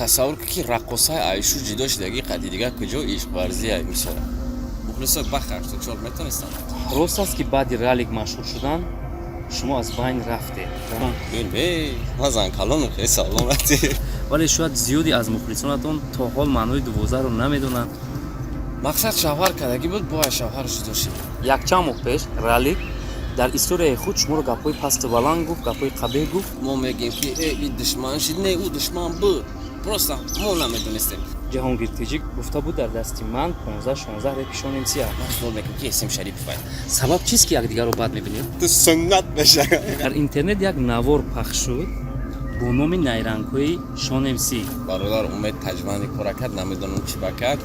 تصور که رقصای عایشو جدا شدگی قدیدیگه کجا عشق ورزی ای میشه مخلصا بخیر تو چور میتونستم راست است که بعد رالیک مشهور شدن شما از بین رفته ببین مازن کلام خیلی سلامتی ولی شاید زیادی از مخلصانتون تا حال معنای 12 رو نمیدونن مقصد شوهر کردگی بود با شوهر جدا شد یک چند ماه پیش رالیک در استوریای خود شما رو گپای پست بلند گفت گپای قبیح گفت ما میگیم که این دشمن شد نه او دشمن بود پروستا ما نمیدونستیم جهانگیر تیجیک گفته بود در دستی من 15-16 رپی شانم سیاه ما میگیم که اسم شریف فاید سبب چیست که یکدیگر رو بد میبینید؟ تو سنت بشه در اینترنت یک نوار پخش شد با نام نیرنگ‌های شانم سی برادر امید تجمعنی کار کرد نمیدونم چی بکرد